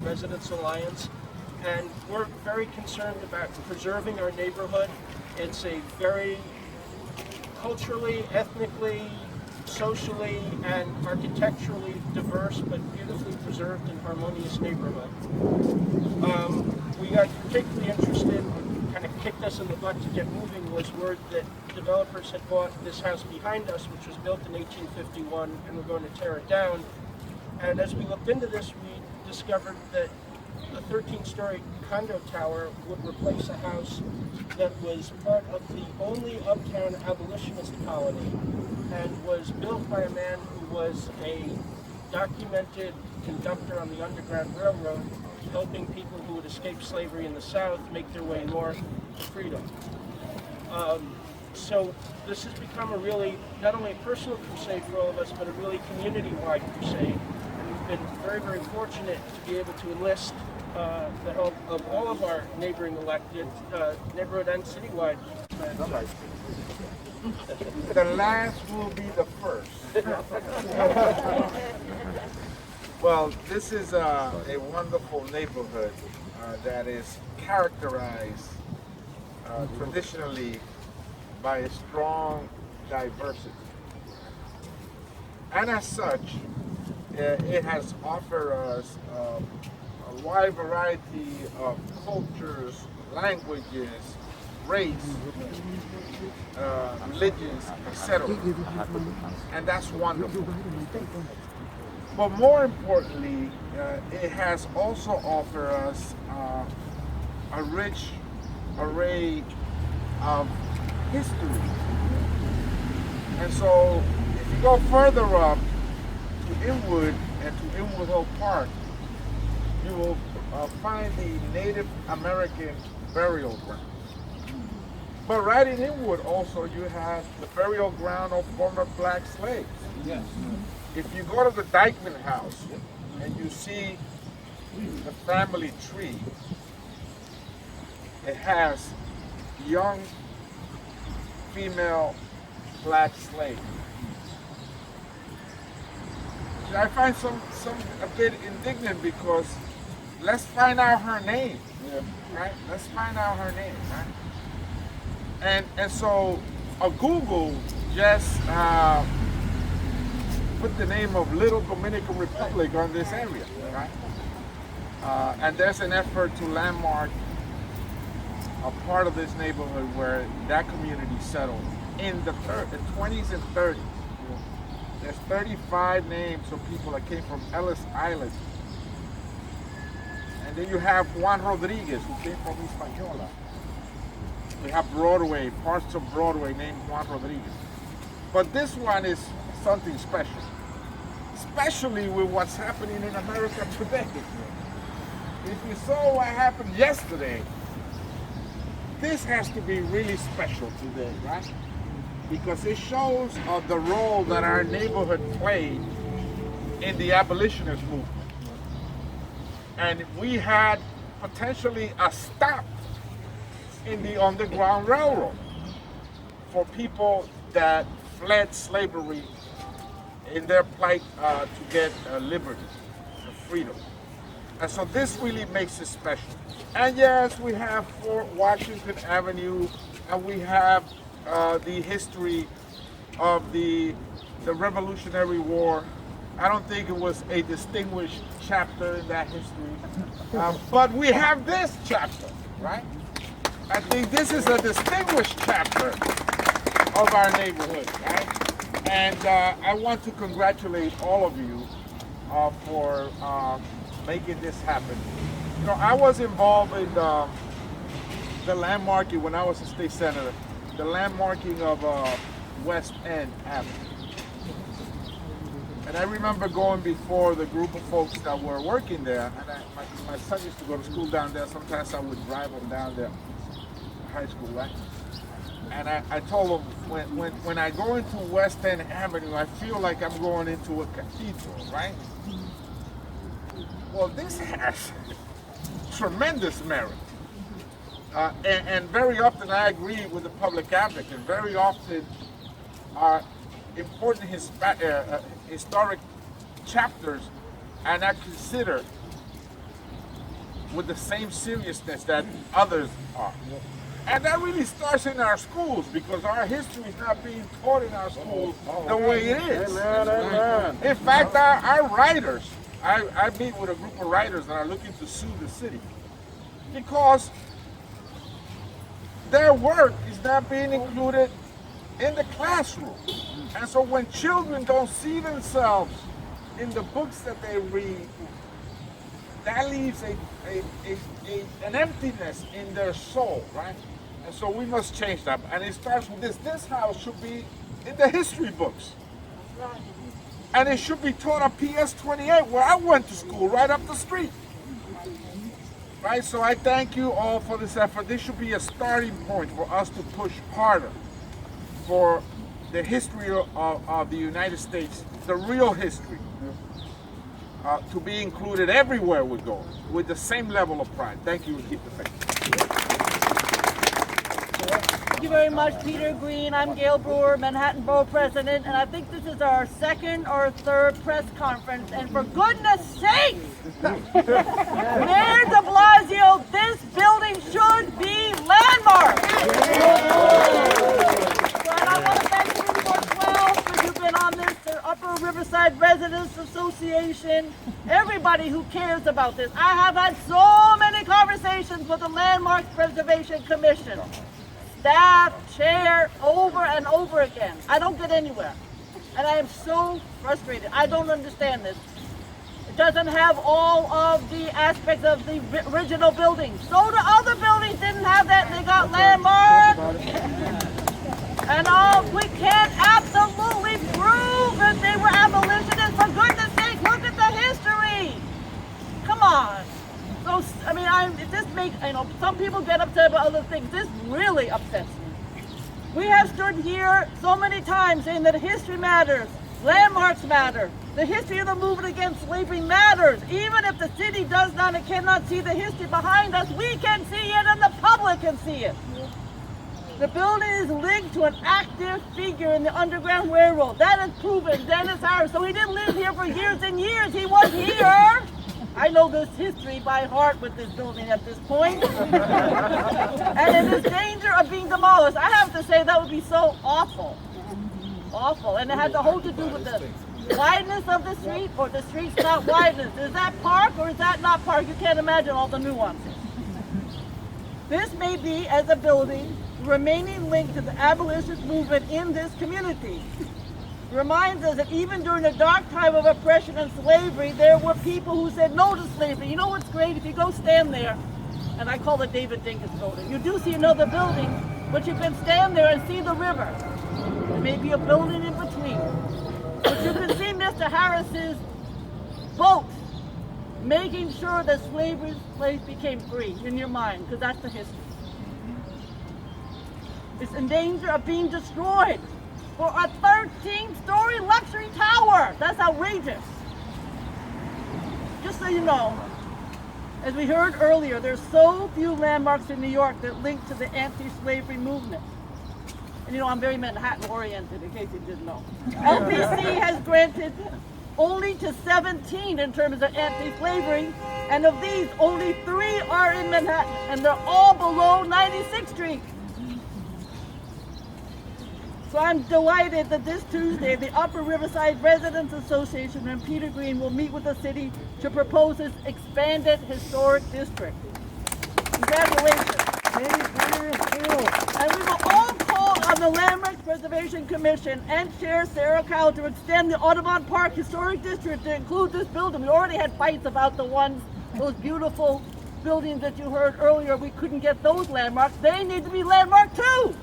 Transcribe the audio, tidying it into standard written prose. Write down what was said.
Residents Alliance, and we're very concerned about preserving our neighborhood. It's a very culturally, ethnically, socially, and architecturally diverse but beautifully preserved and harmonious neighborhood. We got particularly interested, kind of kicked us in the butt to get moving, was word that developers had bought this house behind us, which was built in 1851, and we're going to tear it down. And as we looked into this, we discovered that a 13-story condo tower would replace a house that was part of the only uptown abolitionist colony and was built by a man who was a documented conductor on the Underground Railroad, helping people who had escaped slavery in the South make their way north to freedom. So this has become a really, not only a personal crusade for all of us, but a really community-wide crusade. And we've been very, very fortunate to be able to enlist the help of all of our neighboring elected, neighborhood and citywide. The last will be the first. Well, this is a wonderful neighborhood that is characterized traditionally by a strong diversity. And as such, it has offered us a wide variety of cultures, languages, race, religions, etc. And that's wonderful. But more importantly, it has also offered us a rich array of history. And so, if you go further up to Inwood and to Inwood Hill Park, you will find the Native American burial ground. But right in Inwood also you have the burial ground of former black slaves. Yes. If you go to the Dykeman house and you see the family tree, it has young female black slave. I find some a bit indignant because let's find out her name, right? Let's find out her name, right? And so Google just put the name of Little Dominican Republic on this area, right? And there's an effort to landmark a part of this neighborhood where that community settled in the 20s and 30s. There's 35 names of people that came from Ellis Island. And then you have Juan Rodriguez, who came from Espaillat. We have Broadway, parts of Broadway named Juan Rodriguez. But this one is something special, especially with what's happening in America today. If you saw what happened yesterday, this has to be really special today, right? Because it shows the role that our neighborhood played in the abolitionist movement. And we had potentially a stop in the Underground Railroad for people that fled slavery in their plight to get liberty, freedom. And so this really makes it special. And yes, we have Fort Washington Avenue, and we have the history of the Revolutionary War. I don't think it was a distinguished chapter in that history, but we have this chapter, right? I think this is a distinguished chapter of our neighborhood, right? And I want to congratulate all of you for making this happen. You know, I was involved in the landmarking when I was a state senator, the landmarking of West End Avenue. And I remember going before the group of folks that were working there, and my son used to go to school down there. Sometimes I would drive him down there, high school, right? And I told him, when I go into West End Avenue, I feel like I'm going into a cathedral, right? Well, this has tremendous merit. And very often I agree with the public advocate. Very often important historic chapters are not considered with the same seriousness that others are. And that really starts in our schools, because our history is not being taught in our schools the way it is. In fact, our writers, I meet with a group of writers that are looking to sue the city because their work is not being included in the classroom. And so when children don't see themselves in the books that they read, that leaves an emptiness in their soul, right? And so we must change that. And it starts with this. This house should be in the history books. And it should be taught on PS 28, where I went to school, right up the street. Right? So I thank you all for this effort. This should be a starting point for us to push harder for the history of the United States, the real history, to be included everywhere we go with the same level of pride. Thank you, and keep the faith. Thank you very much, Peter Green. I'm Gail Brewer, Manhattan Borough President, and I think this is our second or third press conference, and for goodness sakes, Mayor de Blasio, this building should be landmarked. And I want to thank you for 12 because you've been on this, the Upper Riverside Residents Association, everybody who cares about this. I have had so many conversations with the Landmarks Preservation Commission. Staff, chair, over and over again. I don't get anywhere. And I am so frustrated. I don't understand this. It doesn't have all of the aspects of the original building. So the other buildings didn't have that. They got landmarks. And we can't absolutely prove that they were abolitionists. For goodness sake, look at the history. Come on. So, I mean, this makes, some people get upset about other things. This really upsets me. We have stood here so many times saying that history matters, landmarks matter, the history of the movement against slavery matters. Even if the city does not and cannot see the history behind us, we can see it and the public can see it. The building is linked to an active figure in the Underground Railroad. That is proven. Dennis Harris. So he didn't live here for years and years. He was here. I know this history by heart with this building at this point. And it is danger of being demolished. I have to say that would be so awful. Awful. And it has a whole to do with the wideness of the street, or the street's not wideness. Is that park or is that not park? You can't imagine all the nuances. This may be, as a building, the remaining link to the abolitionist movement in this community. Reminds us that even during the dark time of oppression and slavery, there were people who said no to slavery. You know what's great? If you go stand there, and I call it David Dinkins building, you do see another building, but you can stand there and see the river. There may be a building in between. But you can see Mr. Harris's boat making sure that slaves became free in your mind, because that's the history. It's in danger of being destroyed for a 13-story luxury tower. That's outrageous. Just so you know, as we heard earlier, there's so few landmarks in New York that link to the anti-slavery movement. And I'm very Manhattan-oriented, in case you didn't know. LPC has granted only to 17 in terms of anti-slavery, and of these, only 3 are in Manhattan, and they're all below 96th Street. So I'm delighted that this Tuesday, the Upper Riverside Residents Association and Peter Green will meet with the city to propose this expanded historic district. Congratulations. And we will all call on the Landmarks Preservation Commission and Chair Sarah Cowell to extend the Audubon Park Historic District to include this building. We already had fights about those beautiful buildings that you heard earlier. We couldn't get those landmarks. They need to be landmarked too.